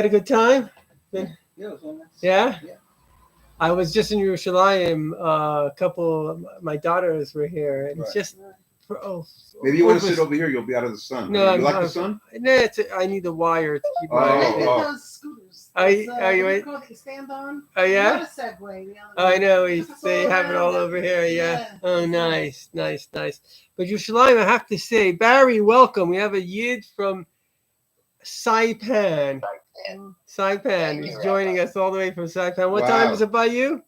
Had a good time? Been- Yeah, it was all nice. Yeah? Yeah. I was just in Yerushalayim. A couple of my daughters were here. And Right. just, Maybe you want to over- sit over here. You'll be out of the sun. No, You like the sun? No, I need the wire to keep my. Oh, I think oh. those scooters. Are you- those, are you what do right? call it, you stand on? Oh, yeah? Not a Segway. The other I one. know It's they all have it around all it. over here. Yeah. Yeah. Oh, nice. But Yerushalayim, I have to say, Barry, welcome. We have a yid from Saipan. Saipan Thank is you, joining Rabbi. us all the way from Saipan. What Wow. time is it by you?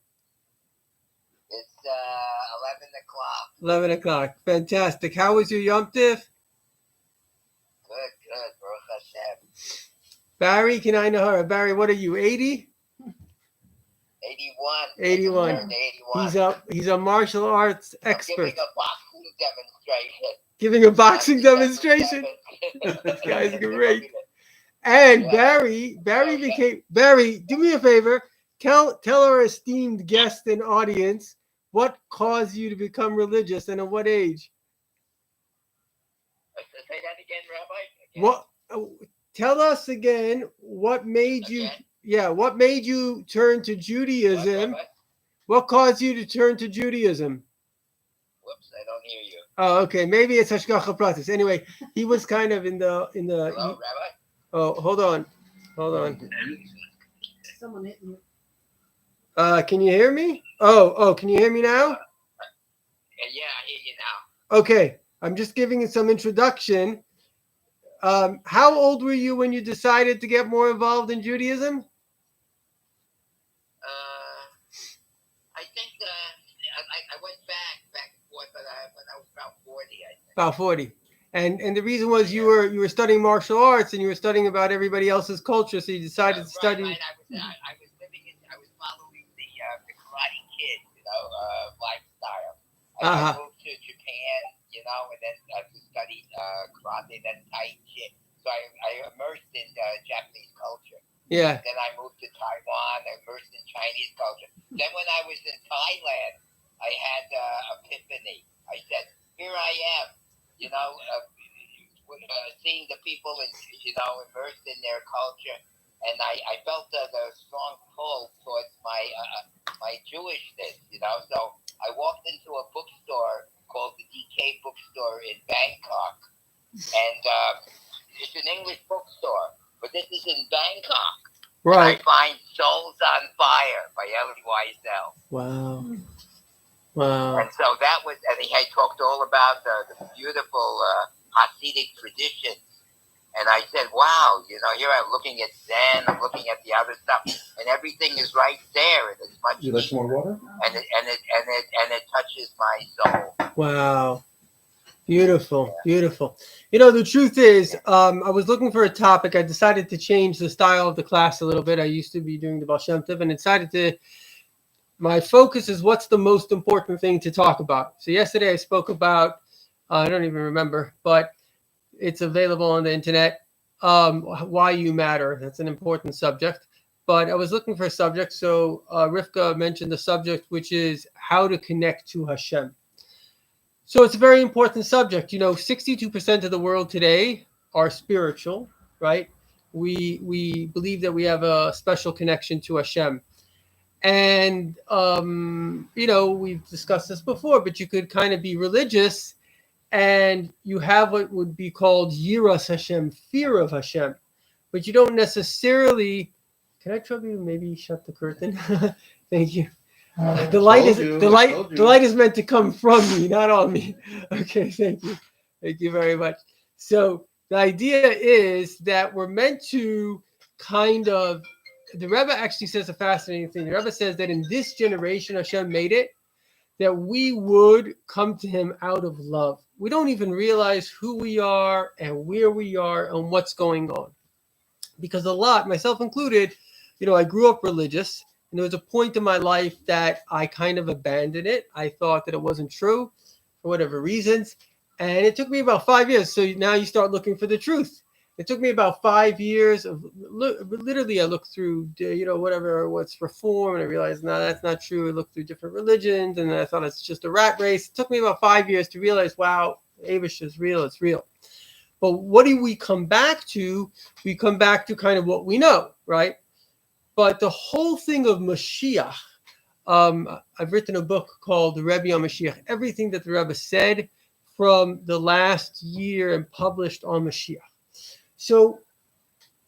It's 11 o'clock. 11 o'clock. Fantastic. How was your Yom Tif? Good. Baruch Hashem. Barry, can I know her? Barry, what are you, 80? 81. 81. Turned 81. He's a martial arts I'm expert. giving a boxing demonstration. Giving a boxing demonstration. This guy's great. And Yeah. Barry, do me a favor. Tell our esteemed guest and audience what caused you to become religious and at what age. Say that again, Rabbi. Again. What? Tell us again what made you. Again? Yeah, what made you turn to What, Judaism? Rabbi? What caused you to turn to Judaism? Whoops, I don't hear you. Oh, okay. Maybe it's Hashgacha Pratis. Anyway, he was kind of in the. Hello, Rabbi? Oh, hold on. Someone hit me. Can you hear me? Oh, can you hear me now? Yeah, I hear you now. Okay, I'm just giving you some introduction. How old were you when you decided to get more involved in Judaism? I think I went back and forth, but when I was about 40, I think. About 40. And the reason was you were studying martial arts and you were studying about everybody else's culture, so you decided to study. Right. I was following the Karate Kid, lifestyle. I moved to Japan, and then to study karate, then Tai Chi. So I immersed in Japanese culture. Yeah. Then I moved to Taiwan, immersed in Chinese culture. Then when I was in Thailand, I had epiphany. I said, here I am, seeing the people, immersed in their culture. And I felt the strong pull towards my Jewishness, So I walked into a bookstore called the DK Bookstore in Bangkok. And it's an English bookstore, but this is in Bangkok. Right. And I find Souls on Fire by Elie Wiesel. Wow. And so that was, and he had talked all about the beautiful Hasidic traditions. And I said, wow, here I'm looking at Zen, I'm looking at the other stuff, and everything is right there, and it's much You like some more water? and it touches my soul. Wow. Beautiful. The truth is, I was looking for a topic. I decided to change the style of the class a little bit. I used to be doing the Baal Shem Tov and decided to, my focus is what's the most important thing to talk about. So yesterday I spoke about, I don't even remember, but it's available on the internet, why you matter. That's an important subject. But I was looking for a subject. So Rivka mentioned the subject, which is how to connect to Hashem. So it's a very important subject. 62% of the world today are spiritual, right? We believe that we have a special connection to Hashem. And, we've discussed this before, but you could kind of be religious and you have what would be called Yiras Hashem, fear of Hashem. But you don't necessarily, can I trouble you maybe shut the curtain? Thank you. The light is meant to come from me, not on me. Okay, thank you very much. So the idea is that we're meant to kind of, the Rebbe actually says a fascinating thing. The Rebbe says that in this generation, Hashem made it that we would come to him out of love. We don't even realize who we are and where we are and what's going on. Because a lot, myself included, I grew up religious. And there was a point in my life that I kind of abandoned it. I thought that it wasn't true for whatever reasons. And it took me about 5 years. So now you start looking for the truth. It took me about 5 years of literally I looked through, what's reform. And I realized, no, that's not true. I looked through different religions. And I thought it's just a rat race. It took me about 5 years to realize, wow, Avish is real. It's real. But what do we come back to? We come back to kind of what we know, right? But the whole thing of Mashiach, I've written a book called The Rabbi on Mashiach, everything that the Rebbe said from the last year and published on Mashiach. So,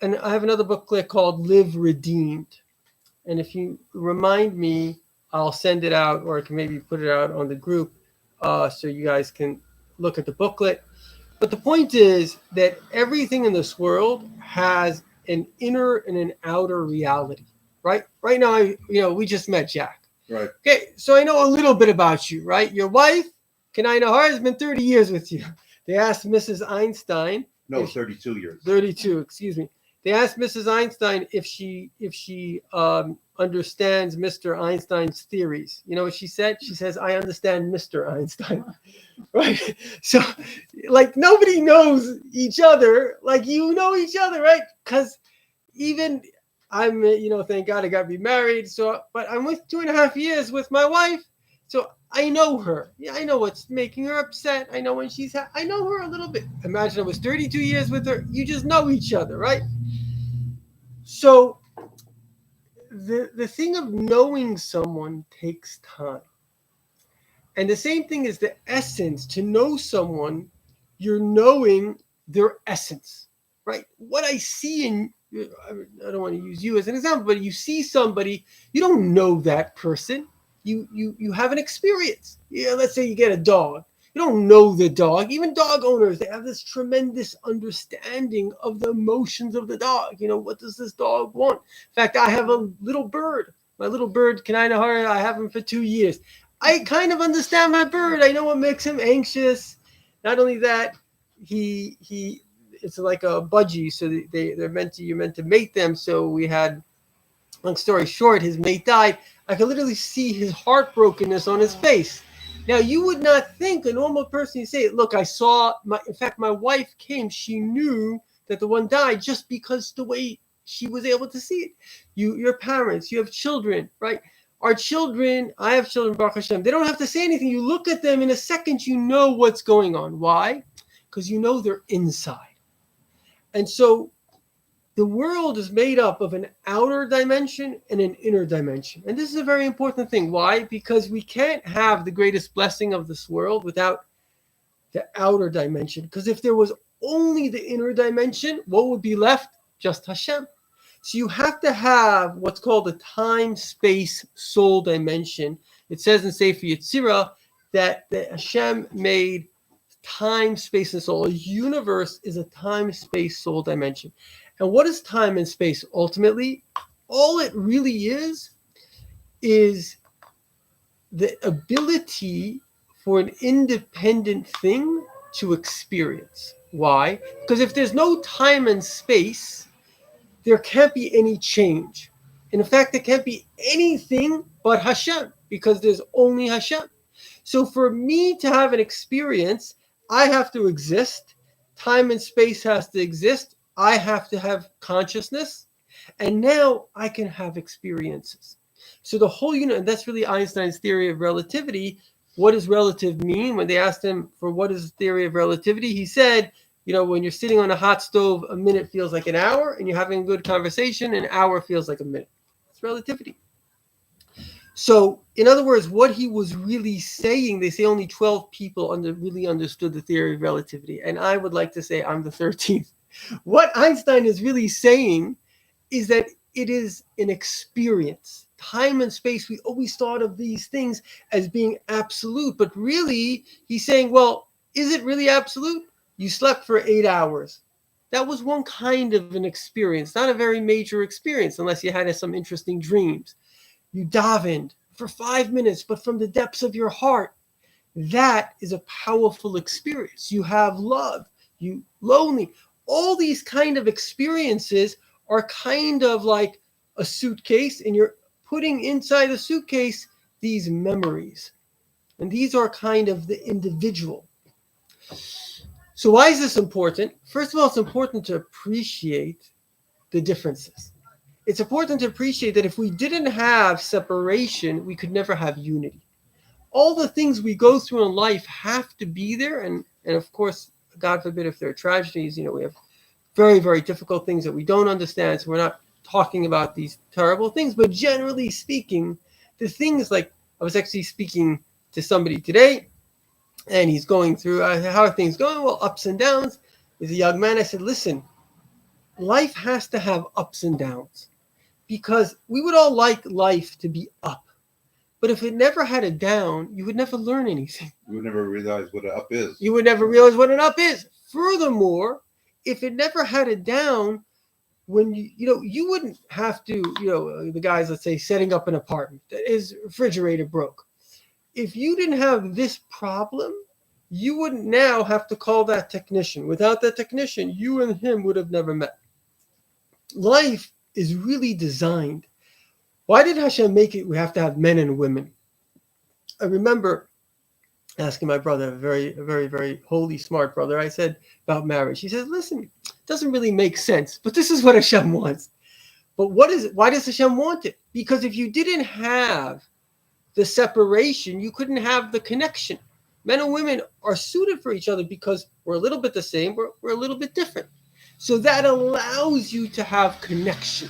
and I have another booklet called Live Redeemed. And if you remind me, I'll send it out, or I can maybe put it out on the group so you guys can look at the booklet. But the point is that everything in this world has an inner and an outer reality, right? Right now, we just met Jack. Right. Okay, so I know a little bit about you, right? Your wife, Kenai Nahar, has been 30 years with you. They asked Mrs. Einstein. No, 32 years. 32, excuse me. They asked Mrs. Einstein if she understands Mr. Einstein's theories. You know what she said? She says, "I understand Mr. Einstein." Right? So, like, nobody knows each other like you know each other, right? Because even I'm, thank God I got remarried. So, but I'm with 2.5 years with my wife. So I know her. Yeah, I know what's making her upset. I know when she's I know her a little bit. Imagine I was 32 years with her. You just know each other, right? So the thing of knowing someone takes time. And the same thing is the essence. To know someone, you're knowing their essence, right? What I see in, I don't want to use you as an example, but you see somebody, you don't know that person. You have an experience. Yeah, let's say you get a dog. You don't know the dog. Even dog owners, they have this tremendous understanding of the emotions of the dog. What does this dog want? In fact, I have a little bird. My little bird, Kenai Nahar, I have him for 2 years. I kind of understand my bird. I know what makes him anxious. Not only that, he it's like a budgie, so you're meant to mate them. So we had, long story short, his mate died. I could literally see his heartbrokenness on his face. Now, you would not think a normal person, you say, look, in fact, my wife came, she knew that the one died just because the way she was able to see it. Your parents, you have children, right? Our children, I have children, Baruch Hashem, they don't have to say anything. You look at them in a second, you know what's going on. Why? Because you know they're inside. And so the world is made up of an outer dimension and an inner dimension. And this is a very important thing. Why? Because we can't have the greatest blessing of this world without the outer dimension. Because if there was only the inner dimension, what would be left? Just Hashem. So you have to have what's called a time, space, soul dimension. It says in Sefer Yetzirah that Hashem made time, space, and soul. A universe is a time, space, soul dimension. And what is time and space? Ultimately, all it really is the ability for an independent thing to experience. Why? Because if there's no time and space, there can't be any change. And in fact, there can't be anything but Hashem, because there's only Hashem. So for me to have an experience, I have to exist. Time and space has to exist. I have to have consciousness, and now I can have experiences. So the whole unit, and that's really Einstein's theory of relativity. What does relative mean? When they asked him for what is the theory of relativity, he said, when you're sitting on a hot stove, a minute feels like an hour, and you're having a good conversation, an hour feels like a minute. It's relativity. So, in other words, what he was really saying, they say only 12 people really understood the theory of relativity, and I would like to say I'm the 13th. What Einstein is really saying is that it is an experience. Time and space, we always thought of these things as being absolute, but really he's saying, well, is it really absolute? You slept for 8 hours. That was one kind of an experience, not a very major experience unless you had some interesting dreams. You davened for 5 minutes, but from the depths of your heart. That is a powerful experience. You have love, you lonely. All these kind of experiences are kind of like a suitcase, and you're putting inside the suitcase these memories. And these are kind of the individual. So why is this important? First of all, it's important to appreciate the differences. It's important to appreciate that if we didn't have separation, we could never have unity. All the things we go through in life have to be there. And of course, God forbid, if there are tragedies, we have very, very difficult things that we don't understand. So we're not talking about these terrible things, but generally speaking, the things like I was actually speaking to somebody today, and he's going through how are things going? Well, ups and downs. He's a young man. I said, listen, life has to have ups and downs because we would all like life to be up. But if it never had a down, you would never learn anything. You would never realize what an up is. You would never realize what an up is. Furthermore, if it never had a down, when you wouldn't have to, the guys, let's say, setting up an apartment that his refrigerator broke. If you didn't have this problem, you wouldn't now have to call that technician. Without that technician, you and him would have never met. Life is really designed. Why did Hashem make it? We have to have men and women. I remember asking my brother, a very, very holy, smart brother, I said about marriage. He says, listen, it doesn't really make sense, but this is what Hashem wants. But what is it? Why does Hashem want it? Because if you didn't have the separation, you couldn't have the connection. Men and women are suited for each other because we're a little bit the same, we're a little bit different. So that allows you to have connection.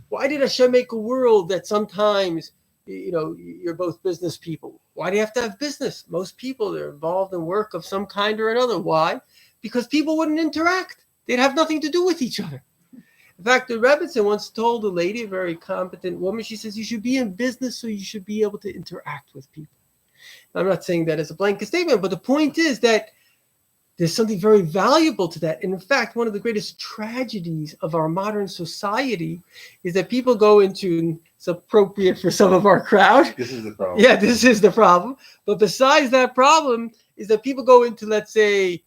Why did Hashem make a world that sometimes, you're both business people? Why do you have to have business? Most people, they're involved in work of some kind or another. Why? Because people wouldn't interact. They'd have nothing to do with each other. In fact, the Rabbi once told a lady, a very competent woman, she says, you should be in business so you should be able to interact with people. I'm not saying that as a blanket statement, but the point is that there's something very valuable to that. And in fact, one of the greatest tragedies of our modern society is that people go into, it's appropriate for some of our crowd. This is the problem. Yeah, this is the problem. But besides that problem is that people go into, let's say,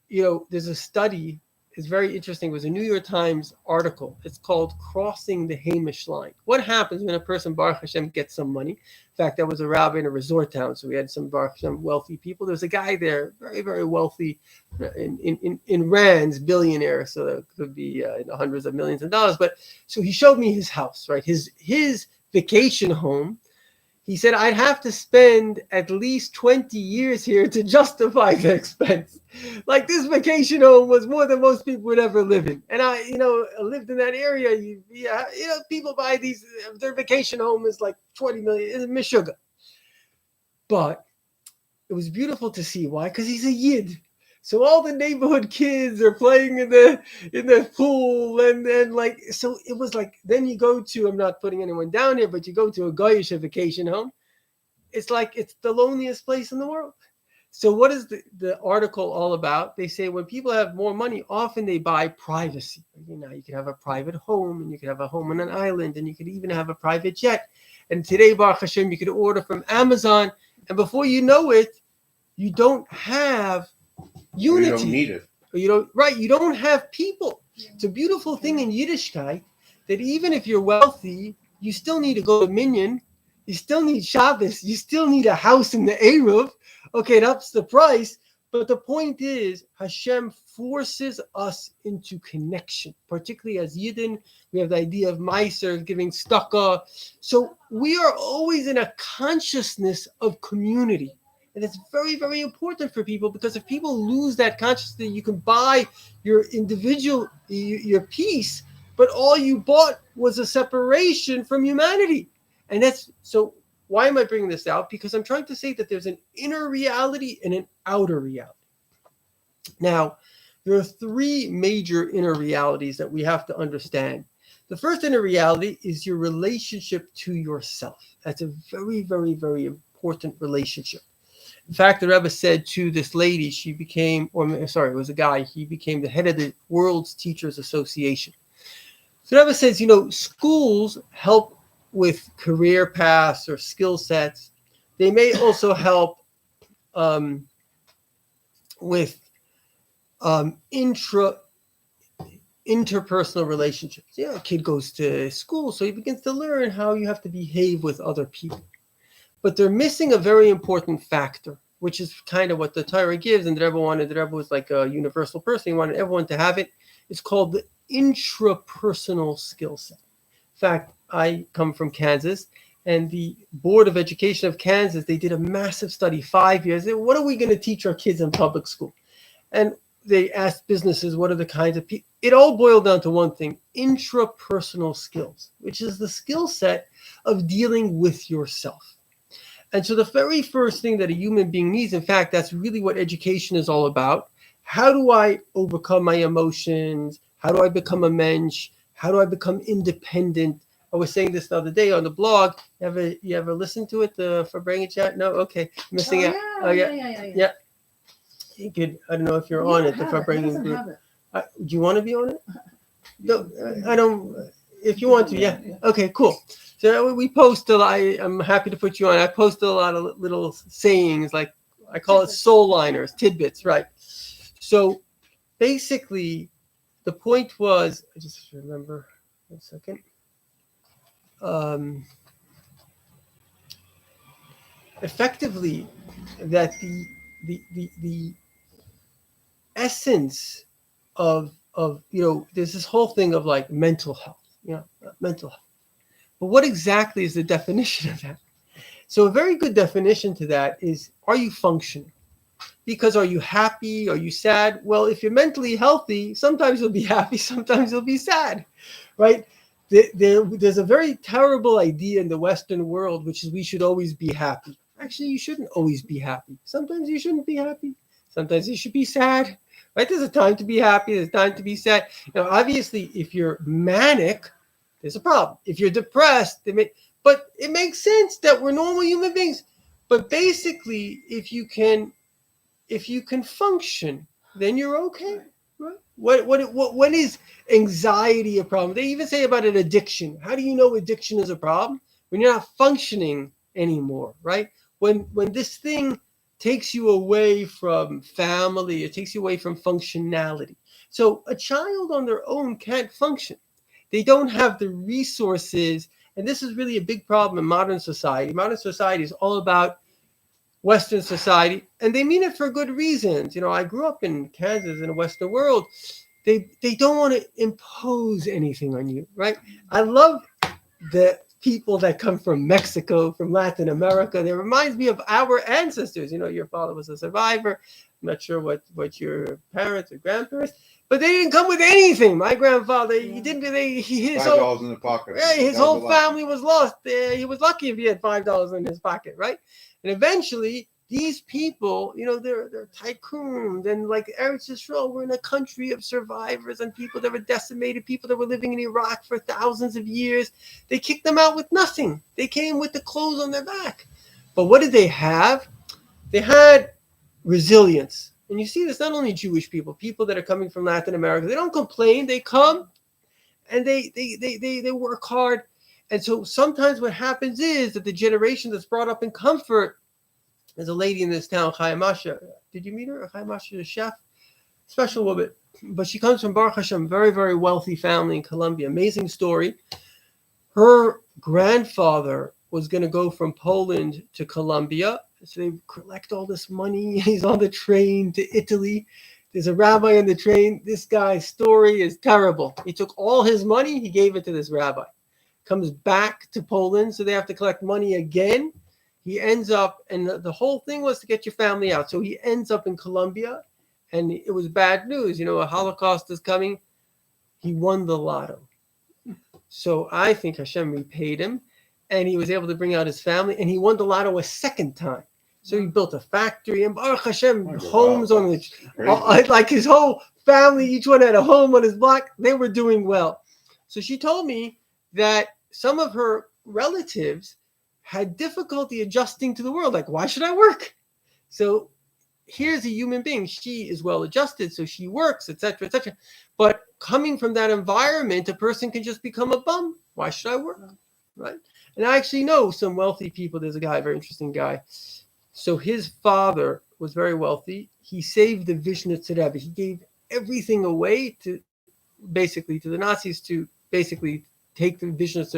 there's a study, it's very interesting. It was a New York Times article. It's called Crossing the Hamish Line. What happens when a person, Baruch Hashem, gets some money? In fact, that was a rabbi in a resort town. So we had some Baruch Hashem wealthy people. There's a guy there, very, very wealthy, in rands, billionaire. So that could be in the hundreds of millions of dollars. But so he showed me his house, right? His vacation home. He said, I'd have to spend at least 20 years here to justify the expense. Like this vacation home was more than most people would ever live in. And I lived in that area. People buy these, their vacation home is like 20 million, it's Meshuggah. But it was beautiful to see. Why? Because he's a Yid. So all the neighborhood kids are playing in the pool and so it was like, then you go to, I'm not putting anyone down here, but you go to a Goyish vacation home. It's like, it's the loneliest place in the world. So what is the article all about? They say when people have more money, often they buy privacy. You can have a private home and you can have a home on an island and you could even have a private jet. And today, Baruch Hashem, you could order from Amazon. And before you know it, you don't have unity. You don't need it. You don't have people. It's a beautiful thing in Yiddishkeit that even if you're wealthy, you still need to go to Minyan. You still need Shabbos. You still need a house in the Eruv. Okay, that's the price. But the point is, Hashem forces us into connection, particularly as Yidden. We have the idea of Meiser, giving tzedakah. So we are always in a consciousness of community. And it's very, very important for people because if people lose that consciousness, you can buy your individual, your peace, but all you bought was a separation from humanity. And that's so. Why am I bringing this out? Because I'm trying to say that there's an inner reality and an outer reality. Now, there are three major inner realities that we have to understand. The first inner reality is your relationship to yourself. That's a very, very, very important relationship. In fact, the Rebbe said to this lady, it was a guy, he became the head of the World's Teachers Association. So the Rebbe says, schools help with career paths or skill sets. They may also help with interpersonal relationships. A kid goes to school, so he begins to learn how you have to behave with other people. But they're missing a very important factor, which is kind of what the Torah gives. And the Rebbe was like a universal person. He wanted everyone to have it. It's called the intrapersonal skill set. In fact, I come from Kansas, and the Board of Education of Kansas, they did a massive study, 5 years. What are we going to teach our kids in public school? And they asked businesses, what are the kinds of people? It all boiled down to one thing: intrapersonal skills, which is the skill set of dealing with yourself. And so the very first thing that a human being needs, in fact, that's really what education is all about. How do I overcome my emotions? How do I become a mensch? How do I become independent? I was saying this the other day on the blog. You ever listen to it, the Farbrengen chat? No? Okay. Missing out. Oh, yeah. Good. I don't know if you're on it, the Farbrengen group. Do you want to be on it? No, I don't. If you want to, yeah. Okay, cool. So we post a lot. I'm happy to put you on. I post a lot of little sayings, like I call it soul liners, tidbits, right? So basically, the point was, I just remember 1 second. Effectively, that the essence of there's this whole thing of like mental health, mental health. But what exactly is the definition of that? So a very good definition to that is, are you functioning? Because are you happy? Are you sad? Well, if you're mentally healthy, sometimes you'll be happy, sometimes you'll be sad, right? There's a very terrible idea in the Western world, which is we should always be happy. Actually, you shouldn't always be happy. Sometimes you shouldn't be happy. Sometimes you should be sad, right? There's a time to be happy. There's a time to be sad. Obviously, if you're manic, there's a problem. If you're depressed, but it makes sense that we're normal human beings. But basically, if you can function, then you're okay. Right? What is anxiety a problem? They even say about an addiction. How do you know addiction is a problem? When you're not functioning anymore, right? When this thing takes you away from family, it takes you away from functionality. So a child on their own can't function. They don't have the resources, and this is really a big problem in modern society. Modern society is all about Western society, and they mean it for good reasons. I grew up in Kansas in the Western world. They don't want to impose anything on you, right? I love the people that come from Mexico, from Latin America. They reminds me of our ancestors. Your father was a survivor. I'm not sure what your parents or grandparents, but they didn't come with anything. My grandfather, he didn't. His $5 in the pocket. Yeah, his whole family was lost. He was lucky if he had $5 in his pocket, right? And eventually, these people, they're tycoons, and like Eretz Yisrael, we're in a country of survivors and people that were decimated, people that were living in Iraq for thousands of years. They kicked them out with nothing. They came with the clothes on their back. But what did they have? They had resilience. And you see this not only Jewish people that are coming from Latin America. They don't complain. They come and they work hard. And so sometimes what happens is that the generation that's brought up in comfort, there's a lady in this town, Chaya Masha. Did you meet her? Chaya Masha is a chef, special woman. But she comes from Baruch Hashem, very, very wealthy family in Colombia. Amazing story. Her grandfather was going to go from Poland to Colombia. So they collect all this money. He's on the train to Italy. There's a rabbi on the train. This guy's story is terrible. He took all his money. He gave it to this rabbi. Comes back to Poland, so they have to collect money again. He ends up, and the whole thing was to get your family out. So he ends up in Colombia, and it was bad news. A Holocaust is coming. He won the lotto. So I think Hashem repaid him, and he was able to bring out his family, and he won the lotto a second time. So he built a factory, and Baruch Hashem, homes on the, like his whole family, each one had a home on his block. They were doing well. So she told me that some of her relatives had difficulty adjusting to the world. Like, why should I work? So here's a human being. She is well adjusted, so she works, etc., etc. But coming from that environment, a person can just become a bum. Why should I work? Right? And I actually know some wealthy people. There's a guy, a very interesting guy. So his father was very wealthy. He saved the Vishnitzer Rebbe. He gave everything away to the Nazis to basically take the Vishnitzer